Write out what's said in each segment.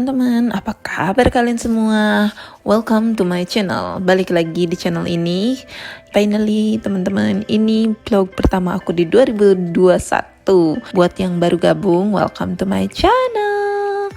teman-teman, apa kabar kalian semua? Welcome to my channel. Balik lagi di channel ini. Finally teman-teman, ini vlog pertama aku di 2021. Buat yang baru gabung, welcome to my channel.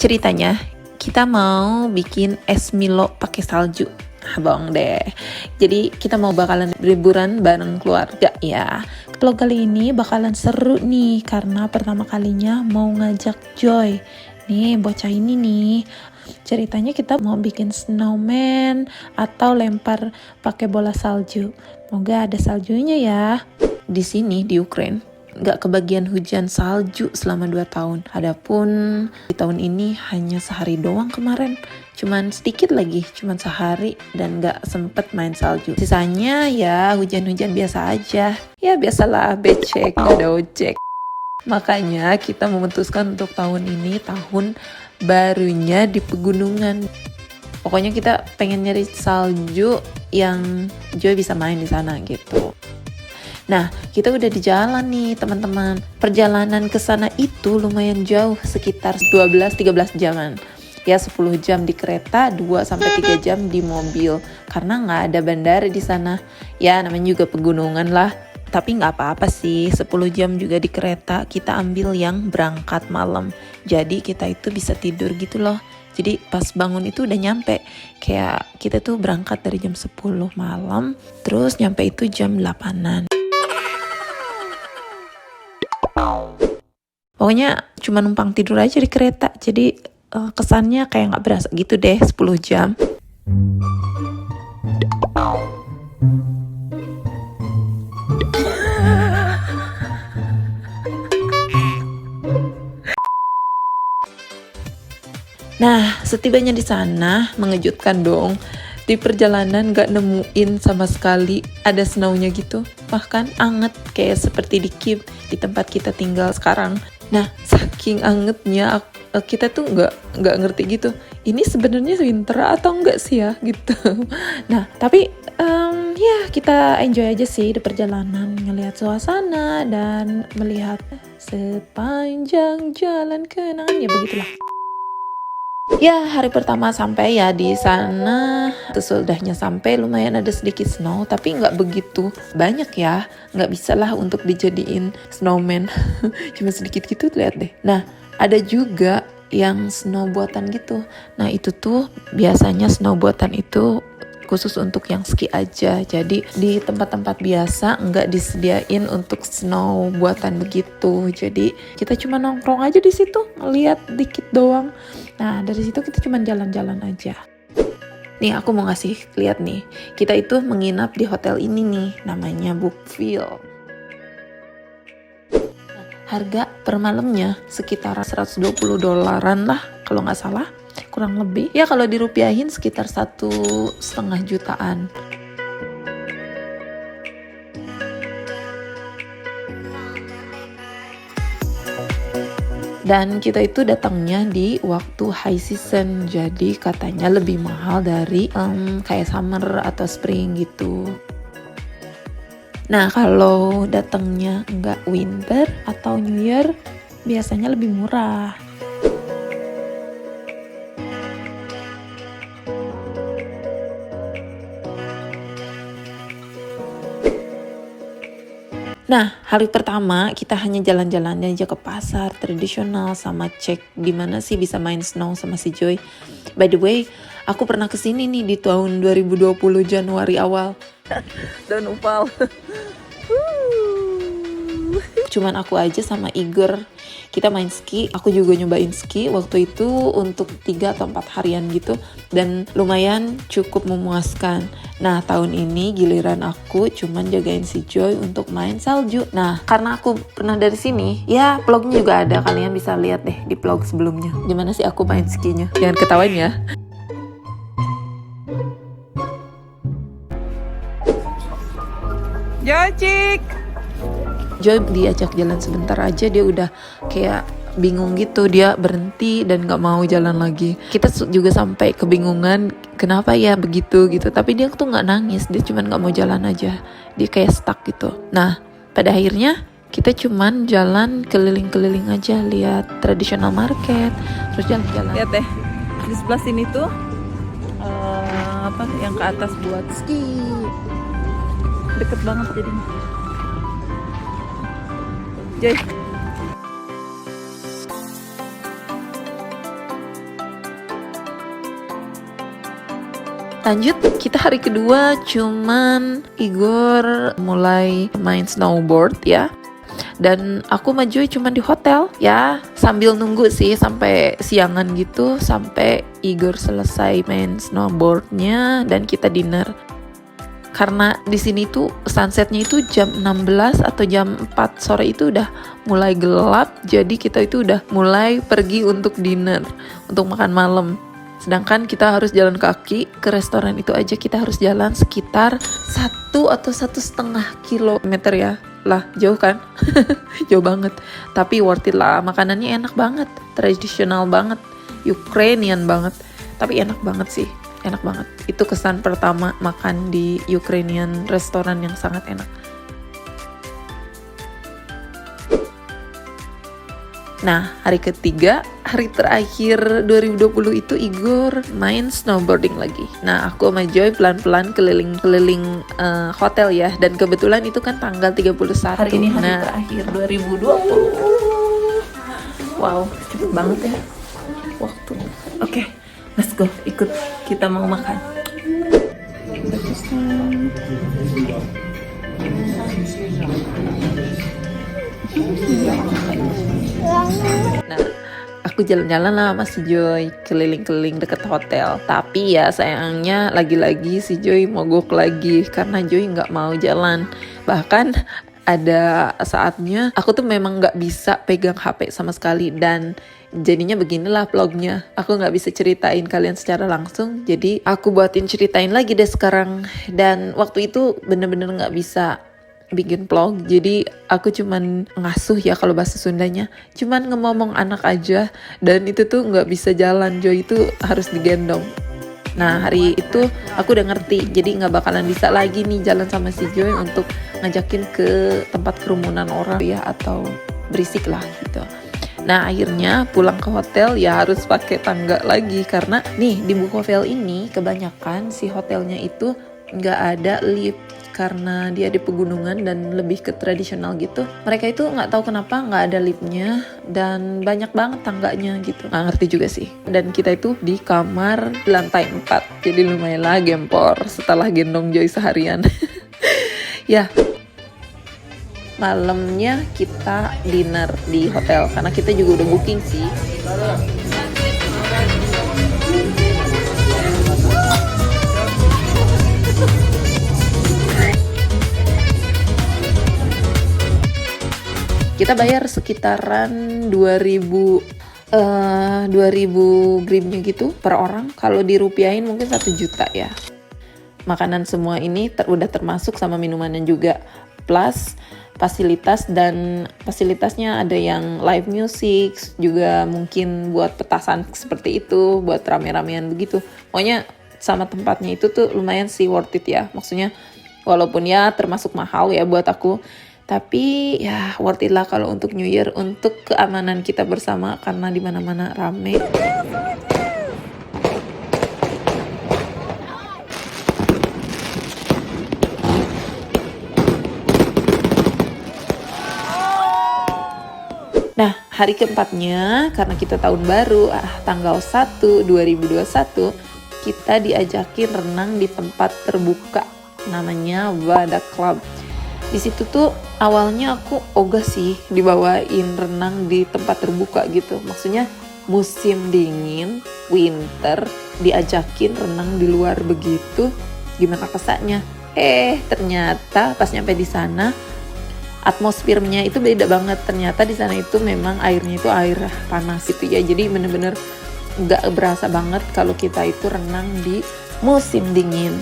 Ceritanya, kita mau bikin es Milo pakai salju. Bohong deh. Jadi kita mau bakalan liburan bareng keluarga ya. Vlog kali ini bakalan seru nih karena pertama kalinya mau ngajak Joy. Nih bocah ini nih. Ceritanya kita mau bikin snowman atau lempar pakai bola salju. Semoga ada saljunya ya. Di sini di Ukraine nggak kebagian hujan salju selama 2 tahun. Adapun di tahun ini hanya sehari doang kemarin. Cuman sedikit lagi, cuman sehari dan nggak sempet main salju. Sisanya ya hujan-hujan biasa aja. Ya biasalah becek, nggak ada ojek. Makanya kita memutuskan untuk tahun ini tahun barunya di pegunungan. Pokoknya kita pengen nyari salju yang Joy bisa main di sana gitu. Nah, kita udah di jalan nih teman-teman. Perjalanan ke sana itu lumayan jauh, sekitar 12-13 jaman. Ya 10 jam di kereta, 2-3 jam di mobil. Karena nggak ada bandara di sana. Ya namanya juga pegunungan lah. Tapi nggak apa-apa sih, 10 jam juga di kereta. Kita ambil yang berangkat malam. Jadi kita itu bisa tidur gitu loh. Jadi pas bangun itu udah nyampe. Kayak kita tuh berangkat dari jam 10 malam. Terus nyampe itu jam 8-an. Pokoknya cuma numpang tidur aja di kereta. Jadi kesannya kayak nggak berasa gitu deh 10 jam. Nah, setibanya di sana, mengejutkan dong. Di perjalanan gak nemuin sama sekali ada snow-nya gitu. Bahkan anget kayak seperti di Kyiv, di tempat kita tinggal sekarang. Nah, saking angetnya kita tuh nggak ngerti gitu. Ini sebenarnya winter atau enggak sih ya gitu. Nah, tapi ya kita enjoy aja sih di perjalanan, ngelihat suasana dan melihat sepanjang jalan kenangan ya begitulah. Ya hari pertama sampai ya di sana, sesudahnya sampai lumayan ada sedikit snow tapi nggak begitu banyak ya, nggak bisa lah untuk dijadiin snowman. Cuma sedikit gitu lihat deh. Nah ada juga yang snow buatan gitu. Nah itu tuh biasanya snow buatan itu khusus untuk yang ski aja. Jadi di tempat-tempat biasa nggak disediain untuk snow buatan begitu. Jadi kita cuma nongkrong aja di situ, ngeliat dikit doang. Nah dari situ kita cuma jalan-jalan aja. Nih aku mau ngasih lihat nih. Kita itu menginap di hotel ini nih, namanya Brookfield. Harga per malamnya sekitar $120 lah kalau nggak salah. Kurang lebih ya kalau dirupiahin sekitar 1,5 jutaan. Dan kita itu datangnya di waktu high season, jadi katanya lebih mahal dari kayak summer atau spring gitu. Nah kalau datangnya nggak winter atau new year biasanya lebih murah. Nah, hari pertama kita hanya jalan-jalan aja ke pasar tradisional sama cek di mana sih bisa main snow sama si Joy. By the way, aku pernah kesini nih di tahun 2020 Januari awal. Dan upal. Cuman aku aja sama Igor. Kita main ski, aku juga nyobain ski waktu itu untuk 3 atau 4 harian gitu. Dan lumayan cukup memuaskan. Nah tahun ini giliran aku cuman jagain si Joy untuk main salju. Nah karena aku pernah dari sini, ya vlognya juga ada. Kalian bisa lihat deh di vlog sebelumnya. Gimana sih aku main skinya. Jangan ketawain ya. Jocik! Joy diajak jalan sebentar aja dia udah kayak bingung gitu, dia berhenti dan gak mau jalan lagi. Kita juga sampai kebingungan kenapa ya begitu gitu, tapi dia tuh gak nangis, dia cuma gak mau jalan aja, dia kayak stuck gitu. Nah pada akhirnya Kita cuman jalan keliling-keliling aja, lihat traditional market, terus jalan-jalan. Lihat deh, di sebelah sini tuh apa yang ke atas buat ski. Deket banget jadinya. Joy. Lanjut, kita hari kedua cuman Igor mulai main snowboard ya. Dan aku sama Joy cuman di hotel ya, sambil nunggu sih sampai siangan gitu, sampai Igor selesai main snowboardnya dan kita dinner. Karena di sini tuh sunsetnya itu jam 16 atau jam 4 sore itu udah mulai gelap, jadi kita itu udah mulai pergi untuk dinner, untuk makan malam. Sedangkan kita harus jalan kaki ke restoran itu aja, kita harus jalan sekitar 1 atau 1,5 kilometer ya. Lah jauh kan? Jauh banget. Tapi worth it lah, makanannya enak banget, tradisional banget, Ukrainian banget. Tapi enak banget sih, enak banget. Itu kesan pertama makan di Ukrainian restoran yang sangat enak. Nah, hari ketiga, hari terakhir 2020 itu Igor main snowboarding lagi. Nah, aku sama Joy pelan-pelan keliling-keliling hotel ya. Dan kebetulan itu kan tanggal 31. Hari ini hari terakhir 2020. Wow, cepet banget ya waktu. Oke, let's go. Ikut, kita mau makan. Nah, aku jalan-jalan lah sama si Joy keliling-keliling deket hotel. Tapi ya sayangnya lagi-lagi si Joy mogok lagi karena Joy nggak mau jalan. Bahkan ada saatnya aku tuh memang nggak bisa pegang HP sama sekali, dan jadinya beginilah vlognya. Aku nggak bisa ceritain kalian secara langsung, jadi aku buatin ceritain lagi deh sekarang. Dan waktu itu bener-bener nggak bisa bikin vlog, jadi aku cuman ngasuh ya kalau bahasa Sundanya, cuman ngomong anak aja, dan itu tuh nggak bisa jalan. Joy itu harus digendong. Nah, hari itu aku udah ngerti, jadi nggak bakalan bisa lagi nih jalan sama si Joy untuk ngajakin ke tempat kerumunan orang ya, atau berisik lah gitu. Nah, akhirnya pulang ke hotel ya harus pakai tangga lagi, karena nih di Bukovel ini kebanyakan si hotelnya itu nggak ada lift, karena dia di pegunungan dan lebih ke tradisional gitu. Mereka itu nggak tahu kenapa nggak ada liftnya dan banyak banget tangganya gitu. Nggak ngerti juga sih. Dan kita itu di kamar lantai 4, jadi lumayan lah gempor setelah gendong Joy seharian. Ya, malamnya kita dinner di hotel karena kita juga udah booking sih. Kita bayar sekitaran 2000 grimnya gitu per orang. Kalau dirupiahin mungkin 1 juta ya. Makanan semua ini udah termasuk sama minumannya juga. Plus fasilitas, dan fasilitasnya ada yang live music, juga mungkin buat petasan seperti itu, buat rame-ramean begitu. Pokoknya sama tempatnya itu tuh lumayan sih worth it ya. Maksudnya walaupun ya termasuk mahal ya buat aku, tapi ya worth it lah kalau untuk New Year, untuk keamanan kita bersama, karena di mana-mana rame. Nah, hari keempatnya karena kita tahun baru, tanggal 1 2021, kita diajakin renang di tempat terbuka namanya Vada Club. Di situ tuh awalnya aku ogah sih dibawain renang di tempat terbuka gitu. Maksudnya musim dingin, winter, diajakin renang di luar begitu. Gimana kesannya? Ternyata pas nyampe di sana atmosfernya itu beda banget. Ternyata di sana itu memang airnya itu air panas gitu ya. Jadi bener-bener nggak berasa banget kalau kita itu renang di musim dingin.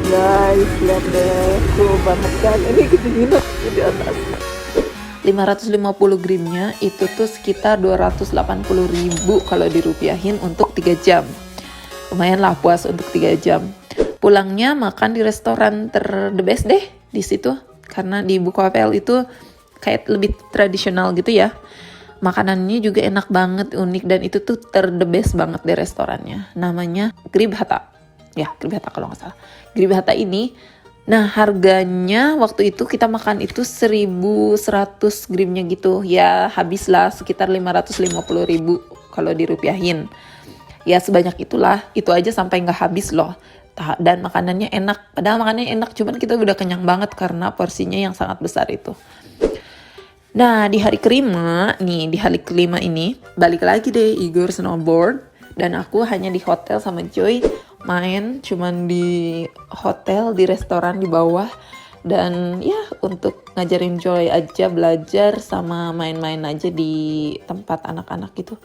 Guys, lihat deh, cool banget kan, ini kedinginan di atas. 550 grimnya itu tuh sekitar 280.000 kalau dirupiahin untuk 3 jam. Lumayan lah puas untuk 3 jam. Pulangnya makan di restoran the best deh di situ, karena di Bukavel itu kayak lebih tradisional gitu ya. Makanannya juga enak banget, unik, dan itu tuh the best banget di restorannya. Namanya Grib Hatta. Ya, Grib Hatta kalau nggak salah. Grib Hatta ini, nah harganya waktu itu kita makan itu 1.100 gribnya gitu. Ya habislah sekitar 550.000 kalau dirupiahin. Ya sebanyak itulah, itu aja sampai nggak habis loh. Dan makanannya enak, padahal makanannya enak, cuman kita udah kenyang banget karena porsinya yang sangat besar itu. Nah di hari kelima ini balik lagi deh Igor snowboard, dan aku hanya di hotel sama Joy, main cuman di hotel, di restoran di bawah, dan ya untuk ngajarin Joy aja belajar sama main-main aja di tempat anak-anak gitu.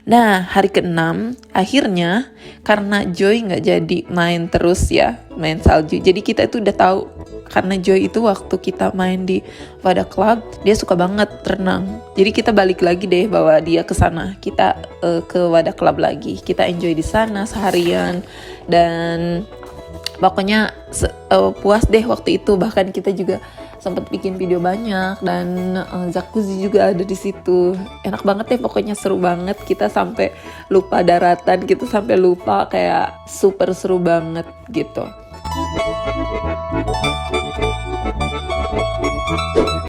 Nah, hari ke-6, akhirnya karena Joy nggak jadi main terus ya, main salju. Jadi kita itu udah tahu, karena Joy itu waktu kita main di Wada Club, dia suka banget renang. Jadi kita balik lagi deh bawa dia ke sana. Kita ke Wada Club lagi. Kita enjoy di sana seharian, dan pokoknya puas deh waktu itu. Bahkan kita juga sempat bikin video banyak, dan jacuzzi juga ada di situ. Enak banget deh, pokoknya seru banget. Kita sampai lupa daratan, kita sampai lupa, kayak super seru banget gitu.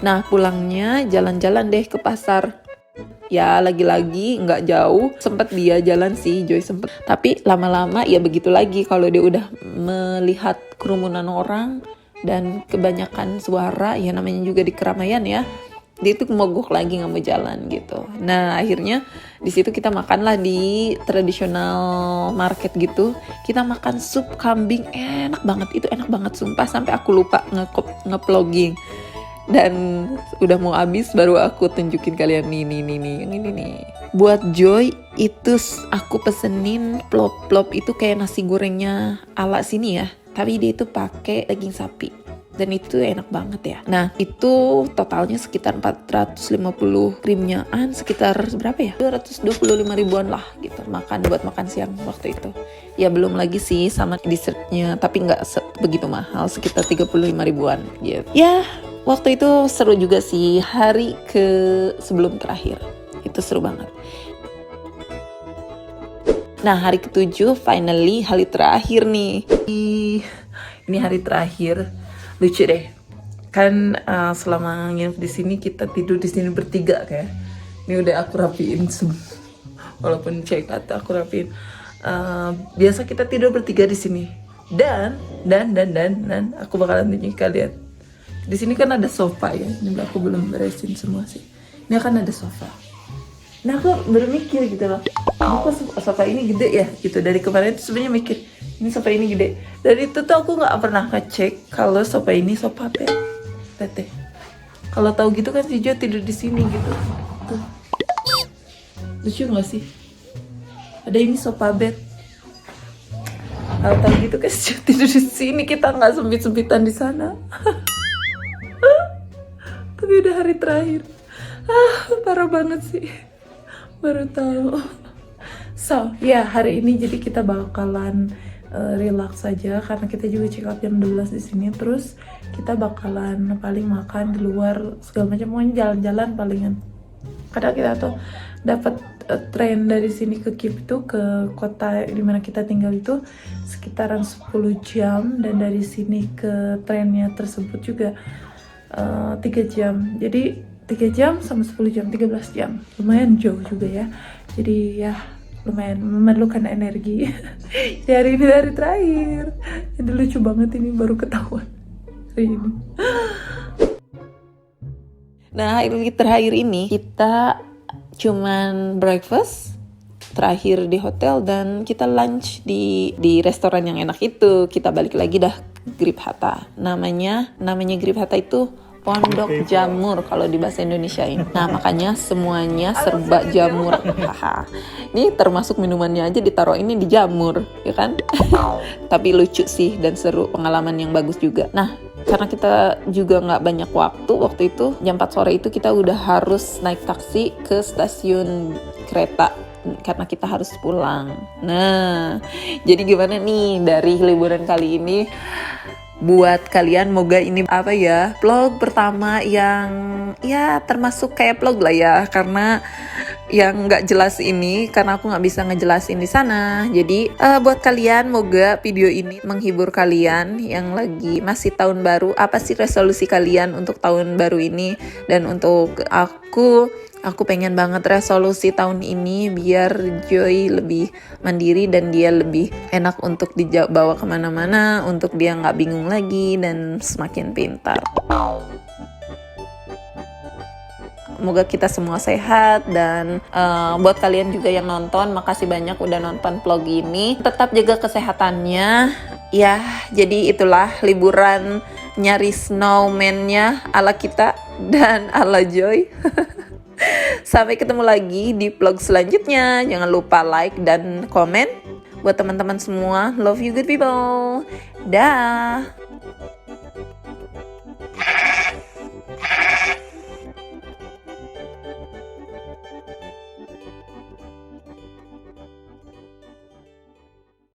Nah pulangnya jalan-jalan deh ke pasar. Ya lagi-lagi nggak jauh, sempet dia jalan sih, Joy sempet. Tapi lama-lama ya begitu lagi, kalau dia udah melihat kerumunan orang dan kebanyakan suara, ya namanya juga di keramaian ya, dia tuh mogok lagi nggak mau jalan gitu. Nah akhirnya di situ kita makanlah di tradisional market gitu. Kita makan sup kambing, enak banget, itu enak banget sumpah, sampai aku lupa nge-vlogging. Dan udah mau habis baru aku tunjukin kalian nih yang ini nih. Buat Joy itu aku pesenin plop itu kayak nasi gorengnya ala sini ya, tapi dia itu pakai daging sapi, dan itu enak banget ya. Nah itu totalnya sekitar 450 krimnyaan, sekitar berapa ya, 225.000-an lah gitu, buat makan siang waktu itu. Ya belum lagi sih sama dessertnya, tapi nggak begitu mahal, sekitar 35.000-an gitu ya. Waktu itu seru juga sih, hari sebelum terakhir itu seru banget. Nah hari ke-7 finally hari terakhir nih. Ini hari terakhir, lucu deh. Kan selama nginep di sini kita tidur di sini bertiga kayak. Ini udah aku rapiin semua. Walaupun cek atau aku rapiin. Biasa kita tidur bertiga di sini. Dan aku bakalan tunjukin kalian. Di sini kan ada sofa ya. Ini aku belum beresin semua sih. Ini akan ada sofa. Nah aku bermikir gitu loh, kok sofa ini gede ya gitu. Dari kemarin tuh sebenarnya mikir, ini sofa ini gede. Dari itu tuh aku nggak pernah ngecek kalau sofa ini sofa bed. Tete. Kalau tahu gitu kan si Jo tidur di sini gitu. Tuh. Lucu nggak sih? Ada ini sofa bed. Kalau tahu gitu kan si Jo tidur di sini, kita nggak sempit-sempitan di sana. Tapi udah hari terakhir. Parah banget sih. Baru tahu. So, ya hari ini jadi kita bakalan relax saja karena kita juga check out jam 12 di sini. Terus kita bakalan paling makan di luar segala macam, pokoknya jalan-jalan palingan. Kadang kita tuh dapat tren dari sini ke Kyiv itu, ke kota dimana kita tinggal itu sekitaran 10 jam, dan dari sini ke trennya tersebut juga 3 jam. Jadi 3 jam sama 10 jam, 13 jam. Lumayan jauh juga ya. Jadi ya lumayan memerlukan energi. Hari ini hari terakhir. Jadi lucu banget, ini baru ketahuan hari ini. Nah hari terakhir ini kita cuman breakfast terakhir di hotel, dan kita lunch di restoran yang enak itu. Kita balik lagi dah Grib Hatta. Namanya Grib Hatta itu pondok jamur kalau di bahasa Indonesia ini. Nah makanya semuanya serba jamur. Ini termasuk minumannya aja ditaruh ini di jamur, ya kan? Tapi lucu sih dan seru, pengalaman yang bagus juga. Nah karena kita juga nggak banyak waktu itu, jam 4 sore itu kita udah harus naik taksi ke stasiun kereta karena kita harus pulang. Nah, jadi gimana nih dari liburan kali ini? Buat kalian, moga ini apa ya, vlog pertama yang ya termasuk kayak vlog lah ya, karena yang nggak jelas ini karena aku nggak bisa ngejelasin di sana. Jadi buat kalian, moga video ini menghibur kalian yang lagi masih tahun baru. Apa sih resolusi kalian untuk tahun baru ini? Dan untuk aku pengen banget resolusi tahun ini biar Joy lebih mandiri dan dia lebih enak untuk dibawa kemana-mana, untuk dia nggak bingung lagi dan semakin pintar. Semoga kita semua sehat dan buat kalian juga yang nonton, makasih banyak udah nonton vlog ini. Tetap jaga kesehatannya ya. Jadi itulah liburan nyari snowman-nya ala kita dan ala Joy. Sampai ketemu lagi di vlog selanjutnya. Jangan lupa like dan komen. Buat teman-teman semua, love you good people. Dah.